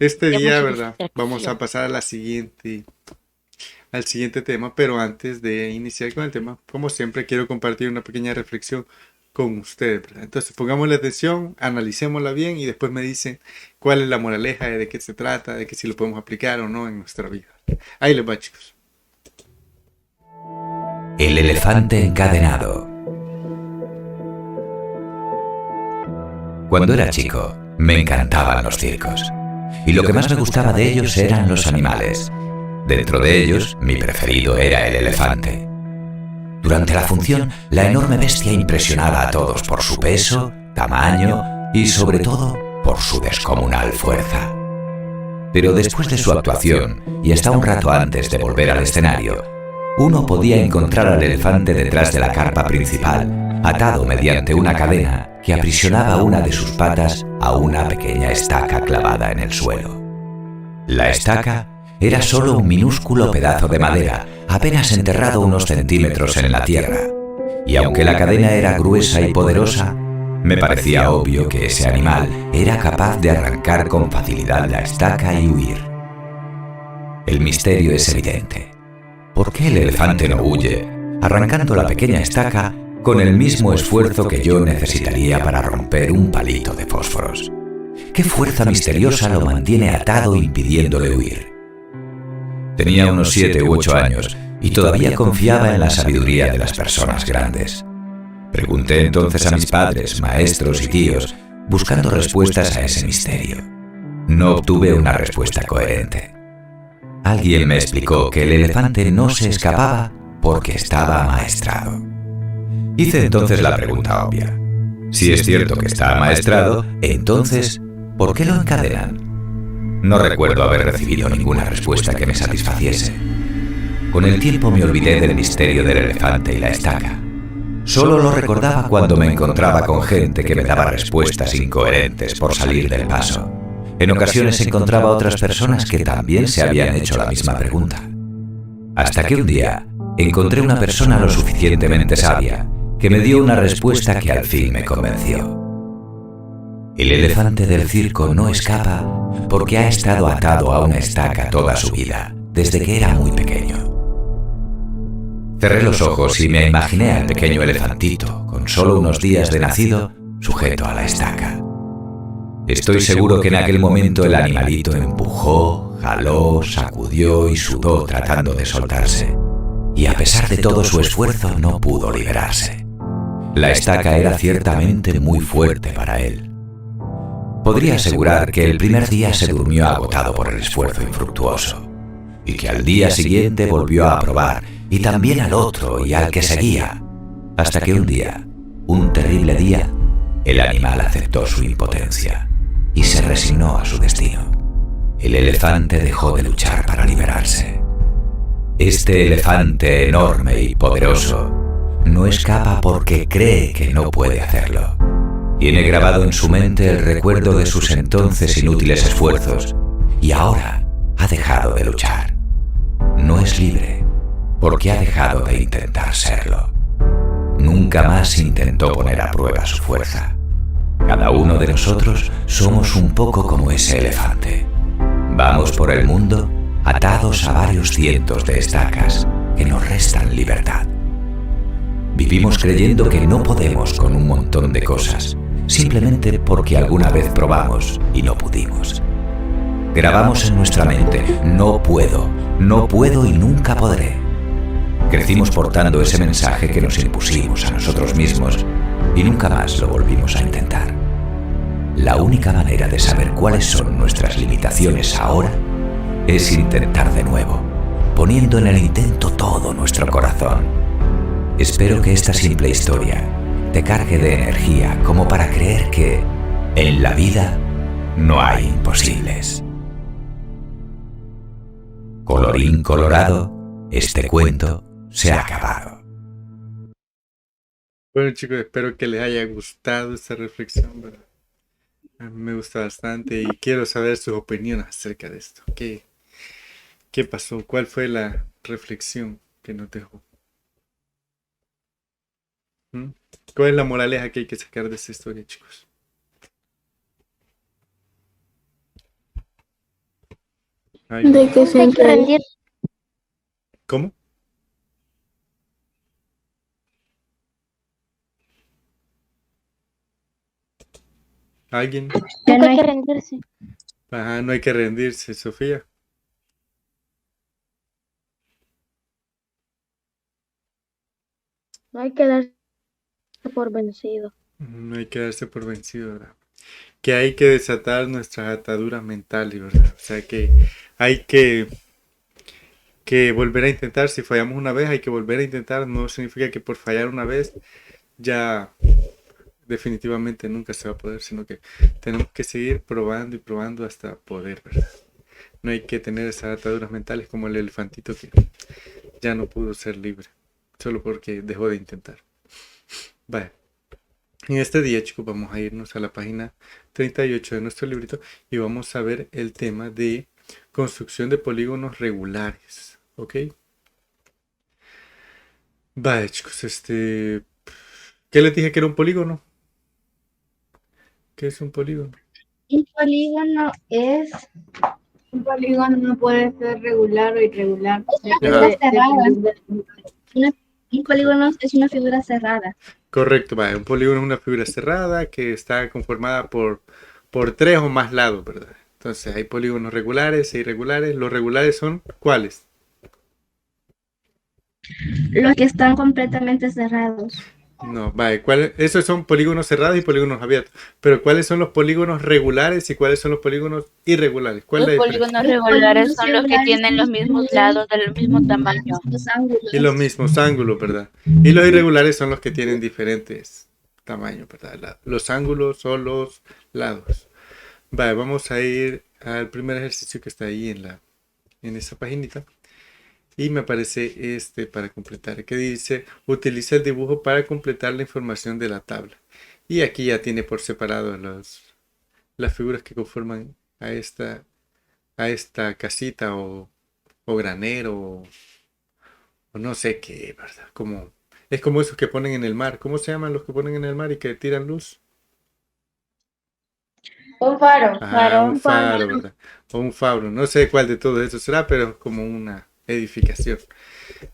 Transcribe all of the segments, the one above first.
este y hay día, mucha ¿verdad? Vamos a distracción. pasar al siguiente tema, pero antes de iniciar con el tema, como siempre, quiero compartir una pequeña reflexión con ustedes, ¿verdad? Entonces, pongámosle atención, analicémosla bien y después me dicen cuál es la moraleja, de qué se trata, de que si lo podemos aplicar o no en nuestra vida. Ahí les va, chicos. El elefante encadenado. Cuando era chico, me encantaban los circos. Y lo que más me gustaba de ellos eran los animales. Dentro de ellos, mi preferido era el elefante. Durante la función, la enorme bestia impresionaba a todos por su peso, tamaño y, sobre todo, por su descomunal fuerza. Pero después de su actuación, y hasta un rato antes de volver al escenario, uno podía encontrar al elefante detrás de la carpa principal, atado mediante una cadena que aprisionaba una de sus patas a una pequeña estaca clavada en el suelo. La estaca era solo un minúsculo pedazo de madera, apenas enterrado unos centímetros en la tierra, y aunque la cadena era gruesa y poderosa, me parecía obvio que ese animal era capaz de arrancar con facilidad la estaca y huir. El misterio es evidente. ¿Por qué el elefante no huye, arrancando la pequeña estaca con el mismo esfuerzo que yo necesitaría para romper un palito de fósforos? ¿Qué fuerza misteriosa lo mantiene atado impidiéndole huir? Tenía unos 7 u 8 años y todavía confiaba en la sabiduría de las personas grandes. Pregunté entonces a mis padres, maestros y tíos, buscando respuestas a ese misterio. No obtuve una respuesta coherente. Alguien me explicó que el elefante no se escapaba porque estaba amaestrado. Hice entonces la pregunta obvia. Si es cierto que está amaestrado, entonces, ¿por qué lo encadenan? No recuerdo haber recibido ninguna respuesta que me satisfaciese. Con el tiempo me olvidé del misterio del elefante y la estaca. Solo lo recordaba cuando me encontraba con gente que me daba respuestas incoherentes por salir del paso. En ocasiones encontraba otras personas que también se habían hecho la misma pregunta. Hasta que un día encontré una persona lo suficientemente sabia que me dio una respuesta que al fin me convenció. El elefante del circo no escapa porque ha estado atado a una estaca toda su vida, desde que era muy pequeño. Cerré los ojos y me imaginé al pequeño elefantito, con solo unos días de nacido, sujeto a la estaca. Estoy seguro que en aquel momento el animalito empujó, jaló, sacudió y sudó tratando de soltarse. Y a pesar de todo su esfuerzo no pudo liberarse. La estaca era ciertamente muy fuerte para él. Podría asegurar que el primer día se durmió agotado por el esfuerzo infructuoso, y que al día siguiente volvió a probar, y también al otro y al que seguía, hasta que un día, un terrible día, el animal aceptó su impotencia y se resignó a su destino. El elefante dejó de luchar para liberarse. Este elefante enorme y poderoso no escapa porque cree que no puede hacerlo. Tiene grabado en su mente el recuerdo de sus entonces inútiles esfuerzos y ahora ha dejado de luchar. No es libre porque ha dejado de intentar serlo. Nunca más intentó poner a prueba su fuerza. Cada uno de nosotros somos un poco como ese elefante. Vamos por el mundo atados a varios cientos de estacas que nos restan libertad. Vivimos creyendo que no podemos con un montón de cosas, simplemente porque alguna vez probamos y no pudimos. Grabamos en nuestra mente, no puedo y nunca podré. Crecimos portando ese mensaje que nos impusimos a nosotros mismos y nunca más lo volvimos a intentar. La única manera de saber cuáles son nuestras limitaciones ahora es intentar de nuevo, poniendo en el intento todo nuestro corazón. Espero que esta simple historia te cargue de energía como para creer que en la vida no hay imposibles. Colorín colorado, este cuento se ha acabado. Bueno, chicos, espero que les haya gustado esta reflexión, ¿verdad? A mí me gusta bastante y quiero saber sus opiniones acerca de esto. ¿Qué pasó? ¿Cuál fue la reflexión que nos dejó? ¿Mm? ¿Cuál es la moraleja que hay que sacar de esta historia, chicos? Alguien. De que se Hay que rendir. ¿Cómo? ¿Alguien? Nunca hay que rendirse. Ajá, no hay que rendirse, Sofía. No hay que darse por vencido. No hay que darse por vencido, ¿verdad? Que hay que desatar nuestras ataduras mentales, ¿verdad? O sea hay que volver a intentar. Si fallamos una vez, hay que volver a intentar. No significa que por fallar una vez ya definitivamente nunca se va a poder, sino que tenemos que seguir probando y probando hasta poder, ¿verdad? No hay que tener esas ataduras mentales como el elefantito que ya no pudo ser libre, solo porque dejó de intentar. Vale. En este día, chicos, vamos a irnos a la página 38 de nuestro librito y vamos a ver el tema de construcción de polígonos regulares. ¿Ok? Vale, chicos, ¿qué les dije que era un polígono? ¿Qué es un polígono? un polígono no puede ser regular o irregular. Ajá. Un polígono es una figura cerrada. Correcto, vale. Un polígono es una figura cerrada que está conformada por tres o más lados, ¿verdad? Entonces hay polígonos regulares e irregulares. Los regulares son ¿cuáles? Los que están completamente cerrados. No, vale. Esos son polígonos cerrados y polígonos abiertos. Pero ¿cuáles son los polígonos regulares y cuáles son los polígonos irregulares? ¿Cuál es la Los diferencia? polígonos regulares son los que tienen los mismos lados del mismo tamaño. Los ángulos. Y los mismos ángulos, ¿verdad? Y los irregulares son los que tienen diferentes tamaños, ¿verdad? Los ángulos o los lados. Vale, vamos a ir al primer ejercicio que está ahí en esa paginita. Y me aparece para completar, que dice, utiliza el dibujo para completar la información de la tabla. Y aquí ya tiene por separado las figuras que conforman a esta casita o granero o no sé qué, ¿verdad? Es como esos que ponen en el mar. ¿Cómo se llaman los que ponen en el mar y que tiran luz? Un faro. Ajá, un faro, ¿verdad? O un faro. No sé cuál de todos esos será, pero es como una edificación.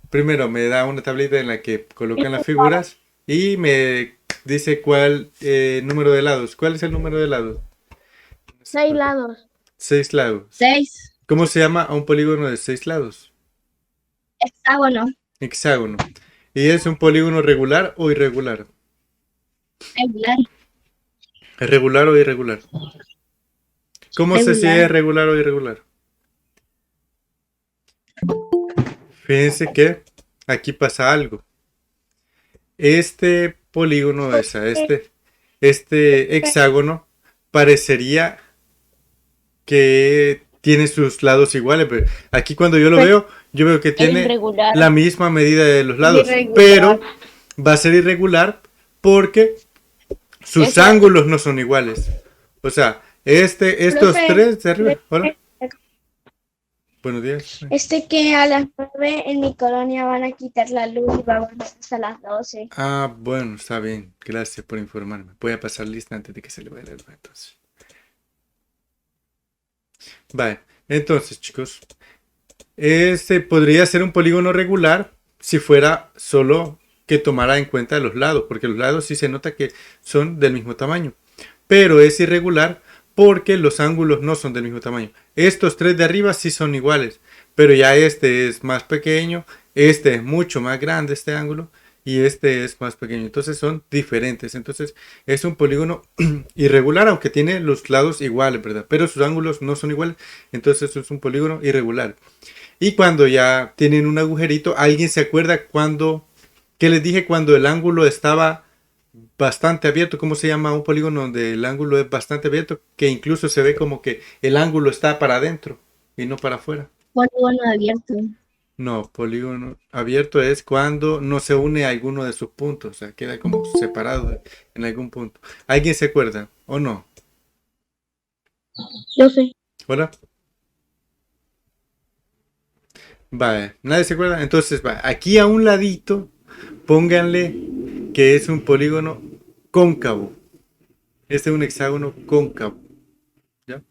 Primero me da una tablita en la que colocan las figuras y me dice cuál número de lados. ¿Cuál es el número de lados? 6 lados. 6 lados. 6. ¿Cómo se llama a un polígono de 6 lados? Hexágono. Hexágono. ¿Y es un polígono regular o irregular? Regular. ¿Es regular o irregular? ¿Cómo sé si es regular o irregular? Fíjense que aquí pasa algo. Este polígono, este hexágono, parecería que tiene sus lados iguales, pero aquí cuando yo lo veo, yo veo que tiene irregular. la misma medida de los lados, Irregular. pero va a ser irregular porque sus ángulos no son iguales. O sea, estos Profe, tres de arriba. Hola. Buenos días. Que a las 9 en mi colonia van a quitar la luz y vamos hasta las 12. Ah, bueno, está bien. Gracias por informarme. Voy a pasar lista antes de que se le vaya la luz, entonces. Vale, entonces, chicos, este podría ser un polígono regular si fuera solo que tomara en cuenta los lados, porque los lados sí se nota que son del mismo tamaño, pero es irregular porque los ángulos no son del mismo tamaño. Estos tres de arriba sí son iguales, pero ya este es más pequeño, este es mucho más grande este ángulo y este es más pequeño, entonces son diferentes. Entonces es un polígono irregular, aunque tiene los lados iguales, ¿verdad? Pero sus ángulos no son iguales, entonces es un polígono irregular. Y cuando ya tienen un agujerito, ¿alguien se acuerda qué les dije cuando el ángulo estaba bastante abierto? ¿Cómo se llama un polígono donde el ángulo es bastante abierto? Que incluso se ve como que el ángulo está para adentro y no para afuera. Polígono abierto. No, polígono abierto es cuando no se une a alguno de sus puntos, o sea, queda como separado en algún punto. ¿Alguien se acuerda o no? Yo sé. ¿Hola? Vale, ¿nadie se acuerda? Entonces, aquí a un ladito, pónganle que es un polígono cóncavo. Este es un hexágono cóncavo. ¿Ya?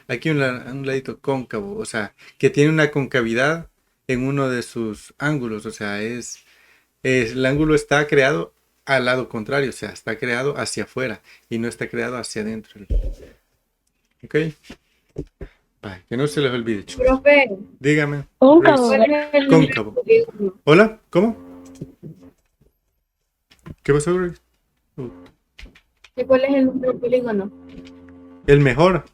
Aquí un ladito cóncavo, o sea, que tiene una concavidad en uno de sus ángulos, o sea, el ángulo está creado al lado contrario, o sea, está creado hacia afuera y no está creado hacia adentro. ¿Ok? Vale, que no se les olvide, chicos. Profe, Dígame. Cóncavo. ¿cuál Grace. es el nombre del Cóncavo. polígono? Hola, ¿cómo? ¿Qué pasó, Grace? ¿Cuál es el nombre del polígono? El mejor.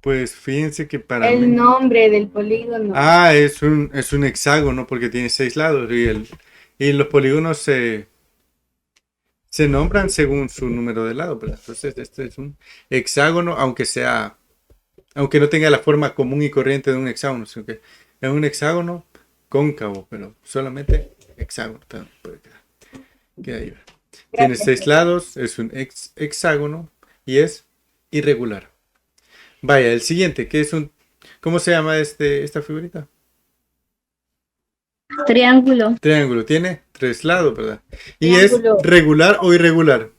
Pues fíjense que para mí. El nombre del polígono. Ah, es un hexágono porque tiene 6 lados y los polígonos se nombran según su número de lados, ¿verdad? Entonces, este es un hexágono, aunque no tenga la forma común y corriente de un hexágono, sino que es un hexágono cóncavo, pero solamente hexágono. Puede queda ahí. Tiene 6 lados, es un hexágono y es irregular. Vaya, el siguiente, que es ¿cómo se llama esta figurita? Triángulo. Triángulo, tiene 3 lados, ¿verdad? Y Triángulo. es regular o irregular.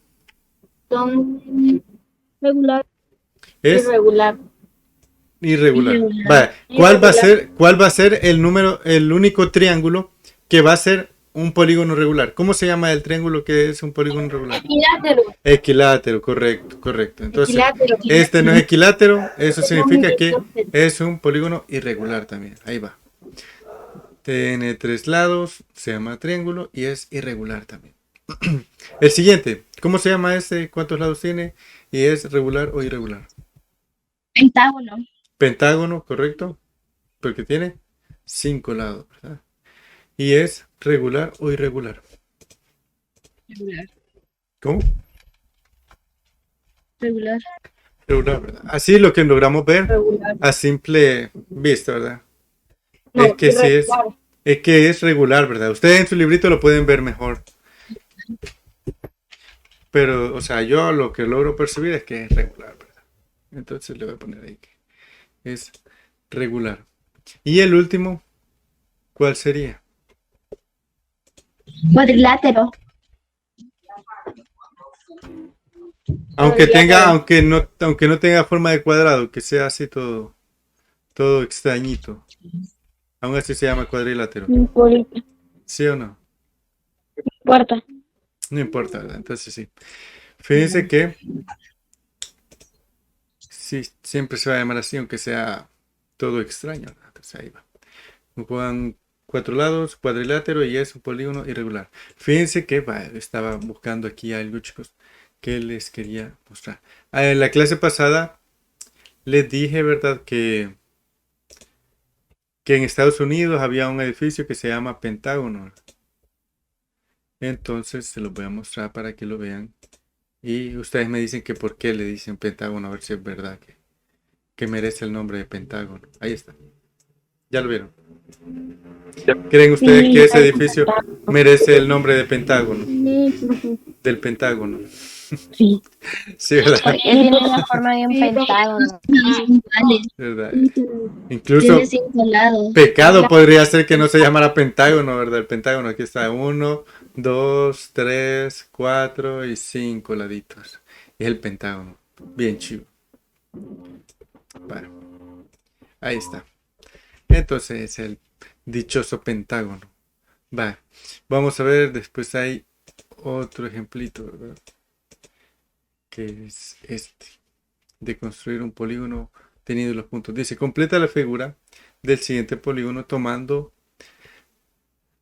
Son Regular. Es irregular. irregular. Irregular. Vaya, ¿cuál va a ser el único triángulo que va a ser un polígono regular? ¿Cómo se llama el triángulo que es un polígono regular? Equilátero. Equilátero, correcto. Entonces, Equilátero. este no es equilátero, eso significa que es un polígono irregular también. Ahí va. Tiene 3 lados, se llama triángulo y es irregular también. El siguiente, ¿cómo se llama este? ¿Cuántos lados tiene? ¿Y es regular o irregular? Pentágono. Pentágono, correcto, porque tiene 5 lados, ¿verdad? ¿Y es regular o irregular? Regular. ¿Cómo? Regular. Regular, ¿verdad? Así lo que logramos ver Regular. a simple vista, ¿verdad? No, Es que sí irregular. es que es regular, ¿verdad? Ustedes en su librito lo pueden ver mejor. Pero, o sea, yo lo que logro percibir es que es regular, ¿verdad? Entonces le voy a poner ahí que es regular. Y el último, ¿cuál sería? Cuadrilátero. Aunque no tenga forma de cuadrado, que sea así todo extrañito. Aún así se llama cuadrilátero. ¿Sí o no? Puerta. No importa, ¿verdad? Entonces sí. Fíjense que sí, siempre se va a llamar así, aunque sea todo extraño, ¿verdad? Entonces ahí va. Juegan 4 lados, cuadrilátero y es un polígono irregular. Fíjense que estaba buscando aquí algo, chicos, que les quería mostrar. En la clase pasada les dije, ¿verdad? Que en Estados Unidos había un edificio que se llama Pentágono. Entonces se los voy a mostrar para que lo vean. Y ustedes me dicen que por qué le dicen Pentágono, a ver si es verdad que merece el nombre de Pentágono. Ahí está. ¿Ya lo vieron? ¿Creen ustedes que ese edificio merece el nombre de Pentágono? Del Pentágono. Sí. Sí, ¿verdad? Porque tiene la forma de un pentágono. ¿Verdad? Incluso Tiene 5 lados. pecado podría ser que no se llamara Pentágono, ¿verdad? El Pentágono, aquí está 1, 2, 3, 4 y 5 laditos. Es el Pentágono. Bien chivo. Bueno, ahí está. Entonces es el dichoso Pentágono. Va. Vamos a ver, después hay otro ejemplito, ¿verdad? Que es este. De construir un polígono teniendo los puntos. Dice, completa la figura del siguiente polígono tomado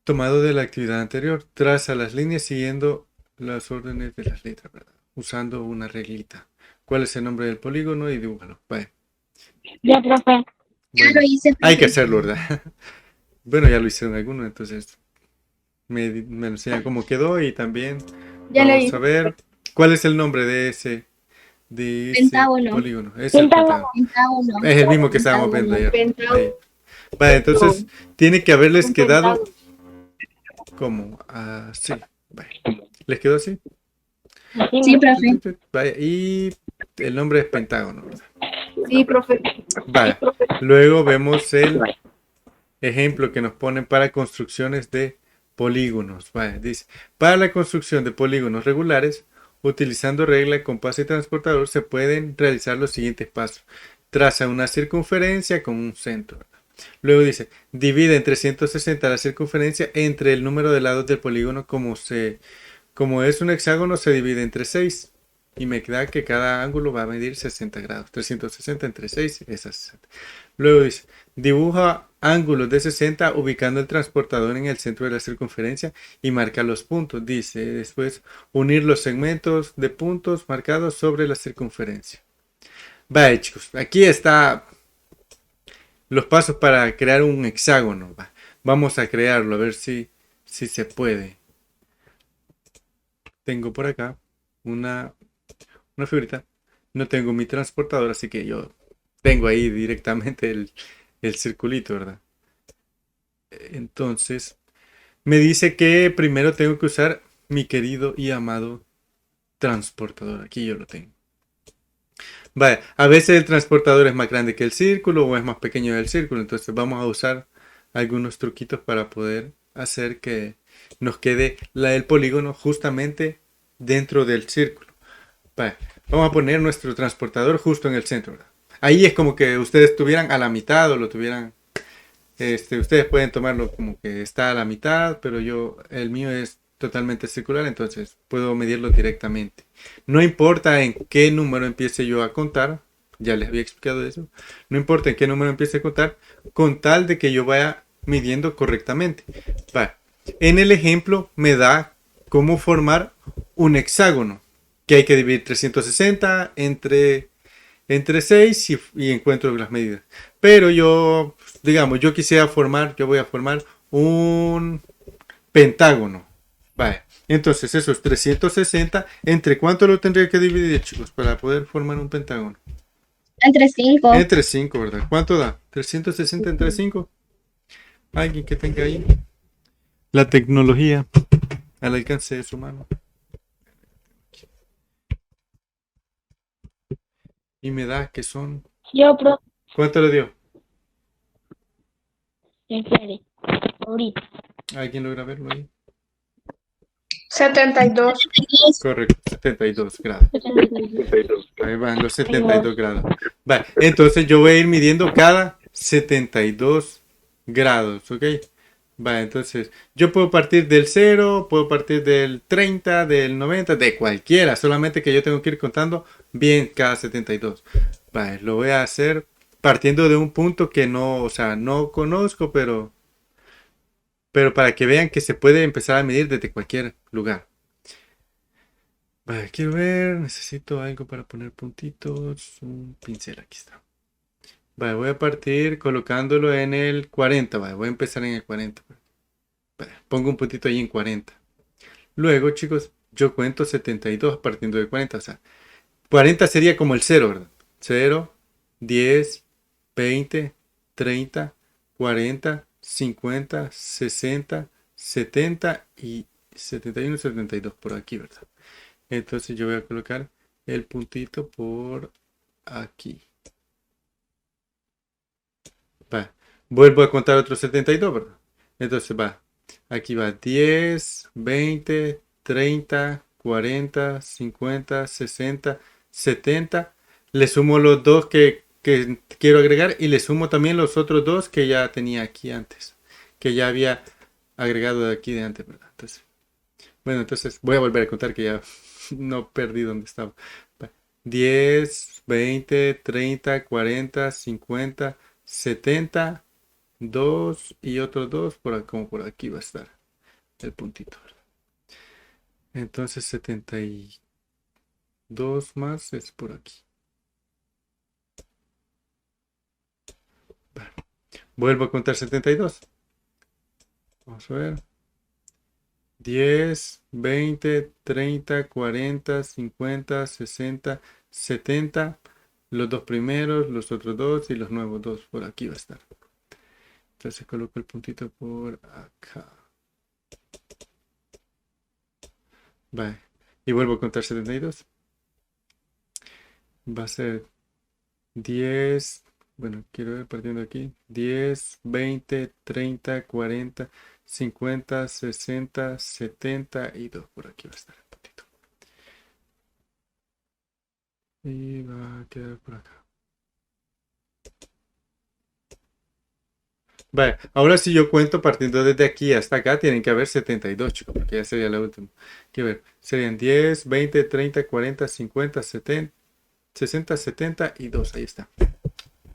de la actividad anterior. Traza las líneas siguiendo las órdenes de las letras, ¿verdad? Usando una reglita. ¿Cuál es el nombre del polígono? Y dibújalo. Vale. Ya, profe. Ya Bueno, lo hice. hay que hacerlo, ¿verdad? Bueno, ya lo hicieron algunos, entonces me lo enseñan cómo quedó y también Ya lo vamos hice. a ver cuál es el nombre de ese Pentágono. polígono. Es el pentágono. Pentágono. Es el mismo que estábamos viendo ayer. Pentágono. Ahí. Vale, entonces tiene que haberles Un quedado pentágono. como así. Vale. ¿Les quedó así? Sí, profe. Vale, y el nombre es Pentágono, ¿verdad? Sí, profe. Vale. Luego vemos el ejemplo que nos ponen para construcciones de polígonos. Vale, dice, para la construcción de polígonos regulares, Utilizando regla, compás y transportador se pueden realizar los siguientes pasos. Traza una circunferencia con un centro. Luego dice, divide en 360 la circunferencia entre el número de lados del polígono como es un hexágono, se divide entre 6. Y me da que cada ángulo va a medir 60 grados. 360 entre 6 es 60. Luego dice, dibuja ángulos de 60 ubicando el transportador en el centro de la circunferencia y marca los puntos. Dice después, unir los segmentos de puntos marcados sobre la circunferencia. Vale, chicos, aquí está los pasos para crear un hexágono. Vamos a crearlo, a ver si se puede. Tengo por acá una figurita. No tengo mi transportador, así que yo tengo ahí directamente el circulito, ¿verdad? Entonces, me dice que primero tengo que usar mi querido y amado transportador. Aquí yo lo tengo. Vale, a veces el transportador es más grande que el círculo o es más pequeño del círculo. Entonces vamos a usar algunos truquitos para poder hacer que nos quede el polígono justamente dentro del círculo. Vale, vamos a poner nuestro transportador justo en el centro, ¿verdad? Ahí es como que ustedes estuvieran a la mitad o lo tuvieran. Ustedes pueden tomarlo como que está a la mitad, pero el mío es totalmente circular, entonces puedo medirlo directamente. No importa en qué número empiece yo a contar, ya les había explicado eso, no importa en qué número empiece a contar, con tal de que yo vaya midiendo correctamente. Vale. En el ejemplo me da cómo formar un hexágono, que hay que dividir 360 entre 6 y encuentro las medidas. Pero yo, digamos, yo voy a formar un pentágono. Vale. Entonces, esos 360, ¿entre cuánto lo tendría que dividir, chicos, para poder formar un pentágono? Entre 5. Entre 5, ¿verdad? ¿Cuánto da? 360 entre 5. Alguien que tenga ahí la tecnología al alcance de su mano. Y me da que son... Yo, pro. ¿Cuánto le dio? Espere, ahorita. ¿Alguien logra verlo ahí? 72. Correcto, 72 grados. Ahí van los 72 grados. Vale, entonces yo voy a ir midiendo cada 72 grados, ¿ok? Vale, entonces yo puedo partir del 0, puedo partir del 30, del 90, de cualquiera, solamente que yo tengo que ir contando bien cada 72. Vale, lo voy a hacer partiendo de un punto que no, o sea, no conozco, pero para que vean que se puede empezar a medir desde cualquier lugar. Vale, quiero ver, necesito algo para poner puntitos, un pincel, aquí está. Vale, voy a partir colocándolo en el 40, vale, voy a empezar en el 40. Vale, pongo un puntito ahí en 40. Luego, chicos, yo cuento 72 partiendo de 40, o sea, 40 sería como el 0, ¿verdad? 0, 10, 20, 30, 40, 50, 60, 70 y 71, 72 por aquí, ¿verdad? Entonces yo voy a colocar el puntito por aquí. Va. Vuelvo a contar otros 72, ¿verdad? Entonces va. Aquí va 10, 20, 30, 40, 50, 60, 70. Le sumo los dos que quiero agregar y le sumo también los otros dos que ya tenía aquí antes. Que ya había agregado de aquí de antes, ¿verdad? Entonces, bueno, entonces voy a volver a contar que ya no perdí donde estaba. 10, 20, 30, 40, 50, 70, 2 y otros 2 como por aquí va a estar el puntito. Entonces 72 más es por aquí. Vale. Vuelvo a contar 72. Vamos a ver. 10, 20, 30, 40, 50, 60, 70. Los dos primeros, los otros dos y los nuevos dos por aquí va a estar. Entonces coloco el puntito por acá. Vale. Y vuelvo a contar 72. Va a ser 10. Bueno, quiero ver partiendo aquí. 10, 20, 30, 40, 50, 60, 70 y 2. Por aquí va a estar el puntito. Y va a quedar por acá. Vale, ahora si yo cuento partiendo desde aquí hasta acá, tienen que haber 72, chicos, porque ya sería la última. Que ver, serían 10, 20, 30, 40, 50, 70, 60, 70 y 2. Ahí está.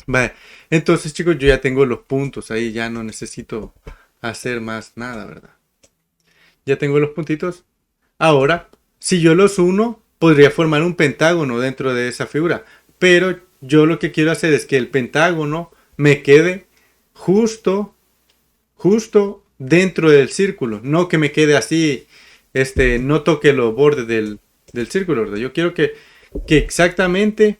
Vale, entonces, chicos, yo ya tengo los puntos ahí, ya no necesito hacer más nada, ¿verdad? Ya tengo los puntitos. Ahora, si yo los uno, podría formar un pentágono dentro de esa figura. Pero yo lo que quiero hacer es que el pentágono me quede justo dentro del círculo. No que me quede así, no toque los bordes del círculo, ¿verdad? Yo quiero que exactamente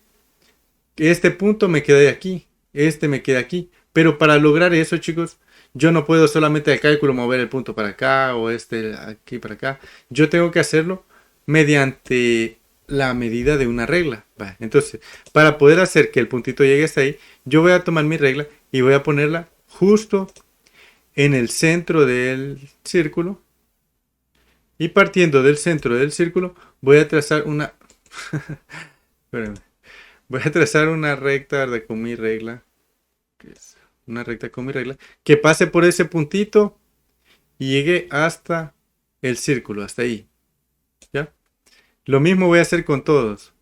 este punto me quede aquí, este me quede aquí. Pero para lograr eso, chicos, yo no puedo solamente al cálculo mover el punto para acá o aquí para acá. Yo tengo que hacerlo mediante la medida de una regla. Vale, entonces, para poder hacer que el puntito llegue hasta ahí, yo voy a tomar mi regla y voy a ponerla justo en el centro del círculo. Y partiendo del centro del círculo, voy a trazar una... Espérenme. Voy a trazar una recta, ¿verdad? Con mi regla. Una recta con mi regla. Que pase por ese puntito y llegue hasta el círculo, hasta ahí. ¿Ya? Lo mismo voy a hacer con todos.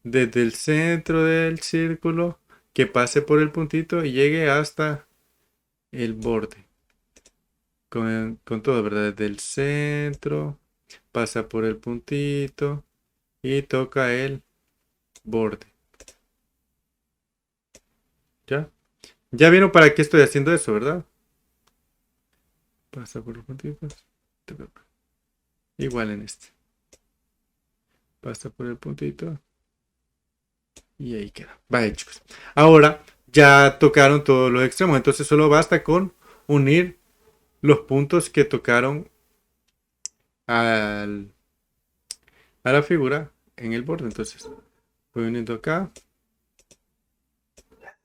Desde el centro del círculo, que pase por el puntito y llegue hasta el borde. Con todo, ¿verdad? Desde el centro, pasa por el puntito y toca el borde. ¿Ya? Ya vieron para qué estoy haciendo eso, ¿verdad? Pasa por los puntitos. Igual en este. Pasa por el puntito. Y ahí queda. Vale, chicos. Ahora ya tocaron todos los extremos. Entonces solo basta con unir los puntos que tocaron a la figura en el borde. Entonces voy uniendo acá.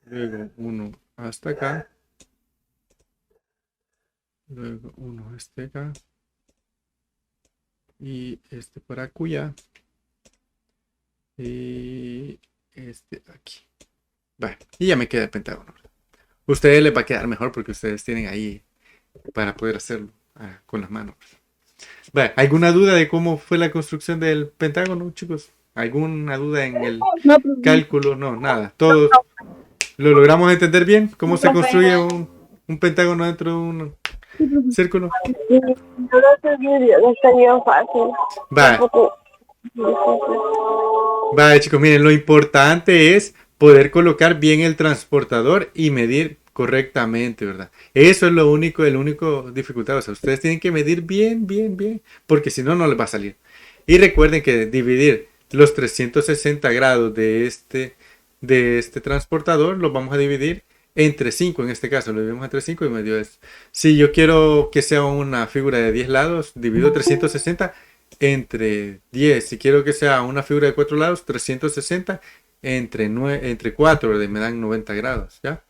Luego uno hasta acá. Luego uno acá. Y este para acullá. Y este aquí. Vale. Y ya me queda el pentágono. A ustedes les va a quedar mejor porque ustedes tienen ahí para poder hacerlo con las manos. Vale. ¿Alguna duda de cómo fue la construcción del pentágono, chicos? ¿Alguna duda en el cálculo? No, nada. Todos lo logramos entender bien. ¿Cómo se construye un pentágono dentro de un círculo? No está bien fácil. Vale. Vale, chicos, miren, lo importante es poder colocar bien el transportador y medir correctamente, ¿verdad? Eso es lo único, el único dificultad. O sea, ustedes tienen que medir bien, porque si no, no les va a salir. Y recuerden que dividir los 360 grados de este transportador los vamos a dividir entre 5. En este caso lo dividimos entre 5 y me dio esto. Si yo quiero que sea una figura de 10 lados, divido 360 entre 10. Si quiero que sea una figura de 4 lados, 360 entre 4, me dan 90 grados, ¿ya?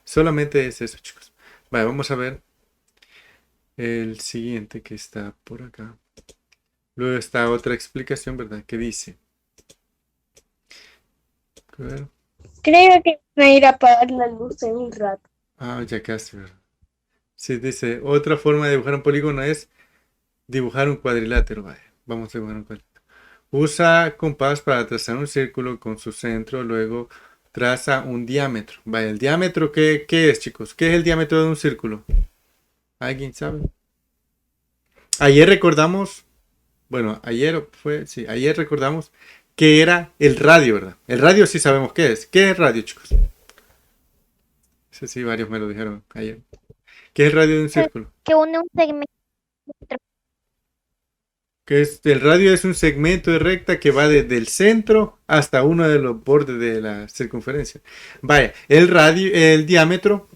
Solamente es eso, chicos. Vale, vamos a ver el siguiente que está por acá. Luego está otra explicación, ¿verdad? Que dice... A ver. Creo que voy a ir a apagar la luz en un rato. Ya casi, ¿verdad? Sí, dice, otra forma de dibujar un polígono es dibujar un cuadrilátero. Vale, vamos a dibujar un cuadrilátero. Usa compás para trazar un círculo con su centro, luego traza un diámetro. Vale, ¿el diámetro qué es, chicos? ¿Qué es el diámetro de un círculo? ¿Alguien sabe? Ayer recordamos, bueno, ayer recordamos que era el radio, ¿verdad? El radio sí sabemos qué es. ¿Qué es radio, chicos? Sí, varios me lo dijeron ayer. ¿Qué es el radio de un círculo? Que une un segmento. El radio es un segmento de recta que va desde el centro hasta uno de los bordes de la circunferencia. Vaya, el diámetro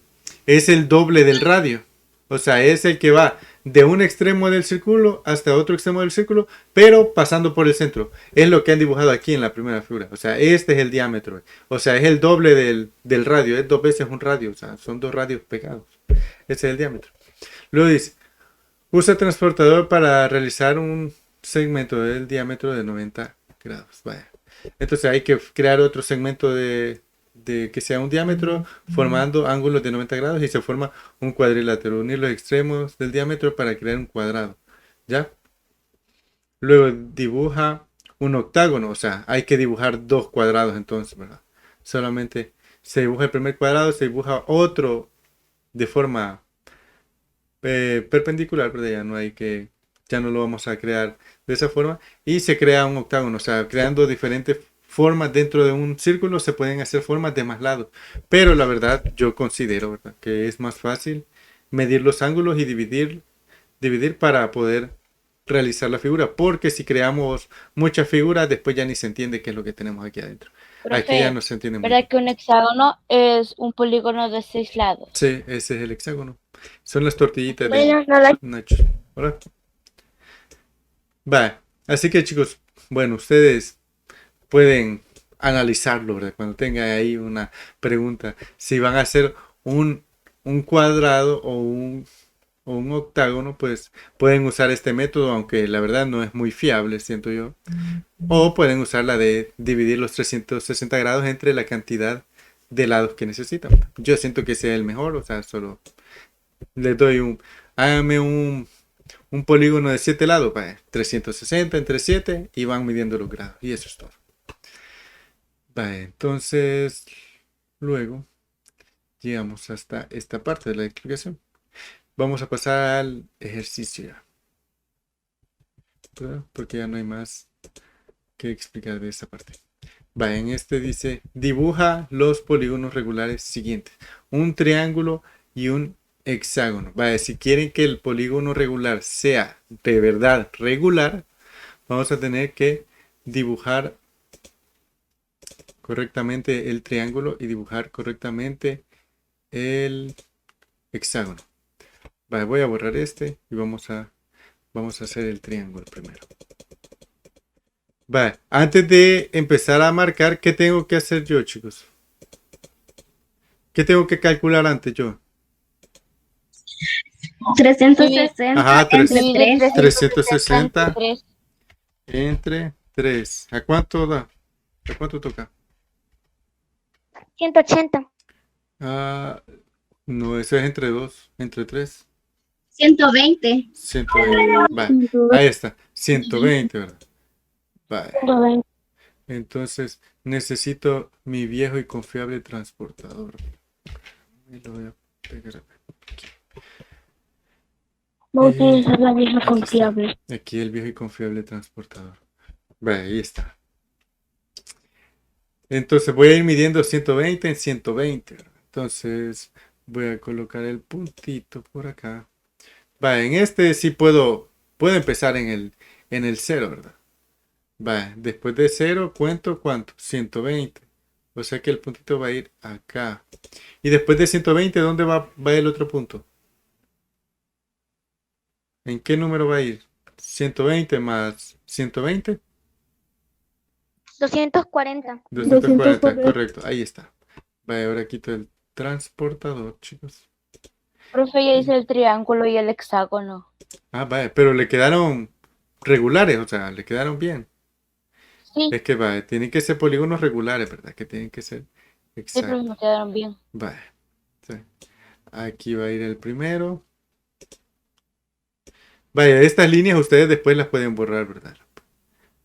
es el doble del radio. O sea, es el que va de un extremo del círculo hasta otro extremo del círculo, pero pasando por el centro. Es lo que han dibujado aquí en la primera figura. O sea, este es el diámetro. O sea, es el doble del radio. Es 2 veces un radio. O sea, son 2 radios pegados. Ese es el diámetro. Luego dice, usa transportador para realizar un segmento del diámetro de 90 grados. Vaya. Entonces hay que crear otro segmento de que sea un diámetro formando ángulos de 90 grados y se forma un cuadrilátero. Unir los extremos del diámetro para crear un cuadrado. ¿Ya? Luego dibuja un octágono, o sea, hay que dibujar dos cuadrados entonces, ¿verdad? Solamente se dibuja el primer cuadrado, se dibuja otro de forma perpendicular, ¿verdad? Ya no lo vamos a crear de esa forma y se crea un octágono, o sea, creando diferentes formas dentro de un círculo se pueden hacer formas de más lados, pero la verdad yo considero, ¿verdad?, que es más fácil medir los ángulos y dividir para poder realizar la figura, porque si creamos muchas figuras, después ya ni se entiende qué es lo que tenemos aquí adentro. Aquí ya Profe, no se entiende muy ¿verdad bien. que un hexágono es un polígono de 6 lados? Sí, ese es el hexágono. Son las tortillitas de Bueno, no la Nacho. Hola. Va, así que chicos, bueno, ustedes pueden analizarlo, ¿verdad? Cuando tengan ahí una pregunta, si van a hacer un, un cuadrado o un octágono, pues pueden usar este método, aunque la verdad no es muy fiable, siento yo. O pueden usar la de dividir los 360 grados entre la cantidad de lados que necesitan. Yo siento que sea el mejor, o sea, solo les doy hágame un polígono de 7 lados, 360 entre 7 y van midiendo los grados. Y eso es todo. Entonces, luego llegamos hasta esta parte de la explicación. Vamos a pasar al ejercicio ya, ¿verdad? Porque ya no hay más que explicar de esta parte. En este dice, dibuja los polígonos regulares siguientes. Un triángulo y un hexágono. Si quieren que el polígono regular sea de verdad regular, vamos a tener que dibujar correctamente el triángulo y dibujar correctamente el hexágono. Voy a borrar este y vamos a hacer el triángulo primero. Antes de empezar a marcar, ¿qué tengo que hacer yo, chicos? ¿Qué tengo que calcular antes yo? 360 Ajá, entre 3. 360 3. entre 3. ¿A cuánto da? ¿A cuánto toca? 180. Ah, no, eso es entre 2, entre 3. 120. 120. Ahí está, 120, ¿verdad? 120. Entonces necesito mi viejo y confiable transportador. Y lo voy a pegar acá. Voy a utilizar la vieja Aquí está. confiable. Aquí el viejo y confiable transportador. Ahí está. Entonces voy a ir midiendo 120 en 120. ¿verdad? Entonces voy a colocar el puntito por acá. En este sí puedo empezar en el 0, ¿verdad? Después de 0 cuento ¿cuánto? 120. O sea que el puntito va a ir acá. Y después de 120, ¿dónde va el otro punto? ¿En qué número va a ir? 120 más 120. 240. 240, correcto. Ahí está. Ahora quito el transportador, chicos. Profe, ya hice el triángulo y el hexágono. Pero le quedaron regulares, o sea, le quedaron bien. Sí, Es que tienen que ser polígonos regulares, ¿verdad? Que tienen que ser sí, pero exactos. me quedaron bien. Sí. Aquí va a ir el primero. Estas líneas ustedes después las pueden borrar, ¿verdad?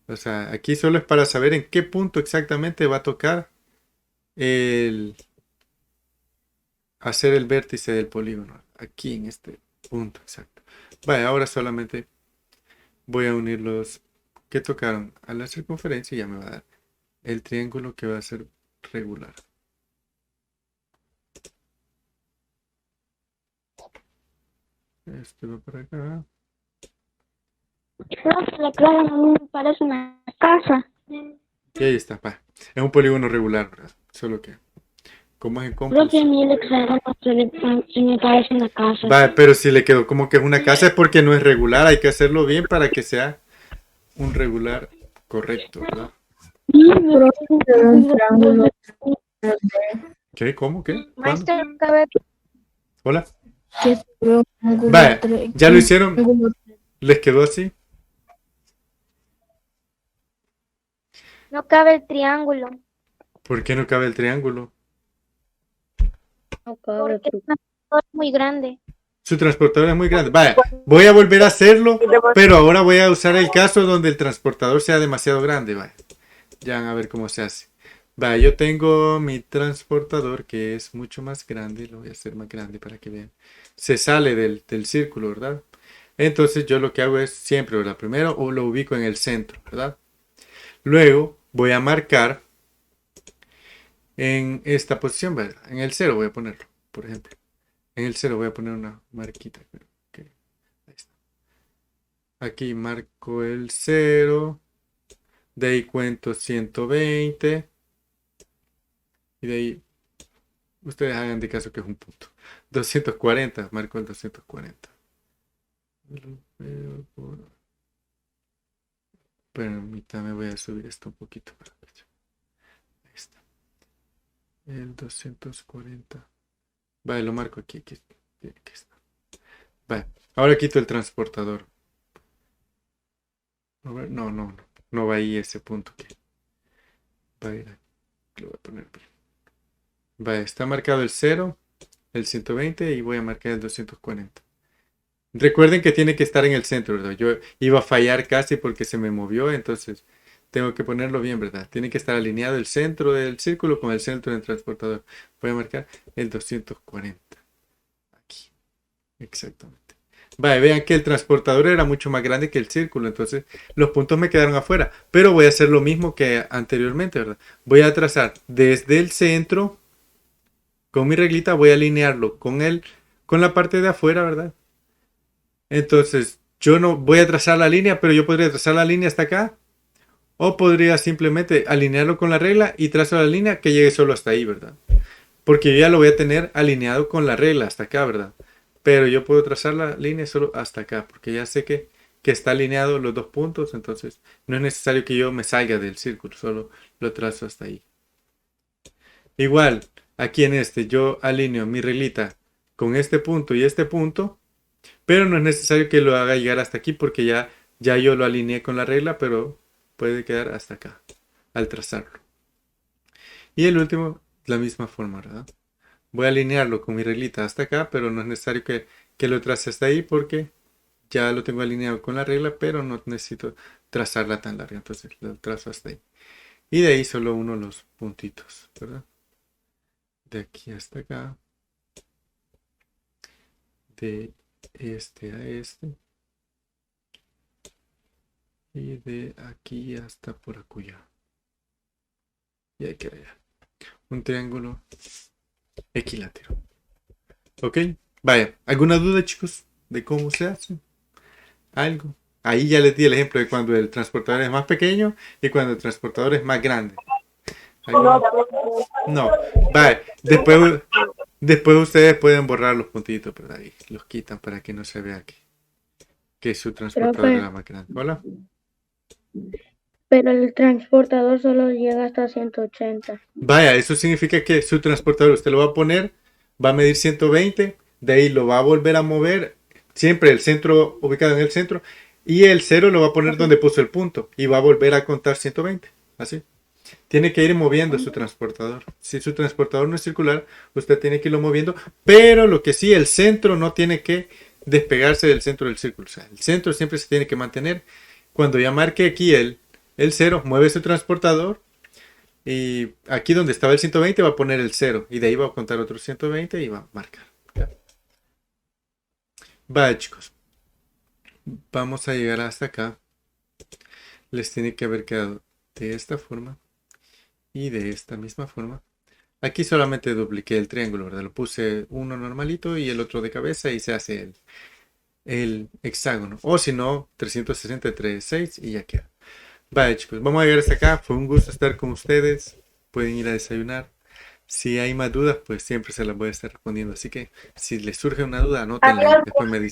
O sea, aquí solo es para saber en qué punto exactamente va a tocar hacer el vértice del polígono. Aquí en este punto exacto. Ahora solamente voy a unir los que tocaron a la circunferencia y ya me va a dar el triángulo que va a ser regular. Este va para acá. La clara a mí me parece una casa. Y ahí está, es un polígono regular, ¿verdad? Solo que, como es en Creo compás. que a mí el hexágono se me parece una casa. Pero si le quedó como que es una casa es porque no es regular, hay que hacerlo bien para que sea un regular correcto, ¿verdad? ¿Qué? ¿Cómo? ¿Qué? ¿Cuándo? Maestro, cabe Hola. ¿Ya lo hicieron? ¿Les quedó así? No cabe el triángulo. ¿Por qué no cabe el triángulo? No cabe, Porque es muy grande. Su transportador es muy grande. Vaya, voy a volver a hacerlo, pero ahora voy a usar el caso donde el transportador sea demasiado grande. Vaya, ya van a ver cómo se hace. Vaya, yo tengo mi transportador que es mucho más grande. Lo voy a hacer más grande para que vean. Se sale del círculo, ¿verdad? Entonces yo lo que hago es siempre, ¿verdad? Primero o lo ubico en el centro, ¿verdad? Luego voy a marcar en esta posición, ¿verdad? En el 0 voy a ponerlo, por ejemplo. En el 0 voy a poner una marquita. Okay. Ahí está. Aquí marco el 0. De ahí cuento 120. Y de ahí ustedes hagan de caso que es un punto. 240, marco el 240. Permítame, voy a subir esto un poquito. Ahí está. El 240. Vale, lo marco aquí. Aquí está. Vale, ahora quito el transportador. No va ahí ese punto que va a ir aquí. Lo voy a poner bien. Vale, está marcado el 0, el 120 y voy a marcar el 240. Recuerden que tiene que estar en el centro, ¿verdad? Yo iba a fallar casi porque se me movió, entonces tengo que ponerlo bien, ¿verdad? Tiene que estar alineado el centro del círculo con el centro del transportador. Voy a marcar el 240. Aquí. Exactamente. Vale, vean que el transportador era mucho más grande que el círculo, entonces los puntos me quedaron afuera. Pero voy a hacer lo mismo que anteriormente, ¿verdad? Voy a trazar desde el centro, con mi reglita, voy a alinearlo con la parte de afuera, ¿verdad? Entonces, yo no voy a trazar la línea, pero yo podría trazar la línea hasta acá. O podría simplemente alinearlo con la regla y trazo la línea que llegue solo hasta ahí, ¿verdad? Porque yo ya lo voy a tener alineado con la regla hasta acá, ¿verdad? Pero yo puedo trazar la línea solo hasta acá, porque ya sé que está alineado los dos puntos, entonces no es necesario que yo me salga del círculo, solo lo trazo hasta ahí. Igual, aquí en este yo alineo mi reglita con este punto y este punto, pero no es necesario que lo haga llegar hasta aquí porque ya yo lo alineé con la regla, pero puede quedar hasta acá al trazarlo. Y el último, la misma forma, ¿verdad? Voy a alinearlo con mi reglita hasta acá, pero no es necesario que lo trace hasta ahí porque ya lo tengo alineado con la regla, pero no necesito trazarla tan larga, entonces lo trazo hasta ahí. Y de ahí solo uno los puntitos, ¿verdad? De aquí hasta acá. De este a este. Y de aquí hasta por acullá. Y ahí queda ya. Un triángulo equilátero. ¿Ok? Vaya, ¿alguna duda, chicos? ¿De cómo se hace? ¿Algo? Ahí ya les di el ejemplo de cuando el transportador es más pequeño y cuando el transportador es más grande. ¿Alguna? No. Vaya, después ustedes pueden borrar los puntitos, pero ahí los quitan para que no se vea que su transportador era más grande. ¿Hola? Pero el transportador solo llega hasta 180. Vaya, eso significa que su transportador usted lo va a poner, va a medir 120, de ahí lo va a volver a mover, siempre el centro ubicado en el centro, y el 0 lo va a poner donde puso el punto, y va a volver a contar 120, así. Tiene que ir moviendo su transportador. Si su transportador no es circular, usted tiene que irlo moviendo, pero lo que sí, el centro no tiene que despegarse del centro del círculo. O sea, el centro siempre se tiene que mantener. Cuando ya marque aquí el 0, mueve su transportador y aquí donde estaba el 120 va a poner el 0 y de ahí va a contar otros 120 y va a marcar. ¿Ya? Vale, chicos. Vamos a llegar hasta acá. Les tiene que haber quedado de esta forma y de esta misma forma. Aquí solamente dupliqué el triángulo, ¿verdad? Lo puse uno normalito y el otro de cabeza y se hace el hexágono. O si no, 363, 6 y ya queda. Vale, chicos, vamos a llegar hasta acá. Fue un gusto estar con ustedes. Pueden ir a desayunar. Si hay más dudas, pues siempre se las voy a estar respondiendo. Así que si les surge una duda, anótenla y después me dicen.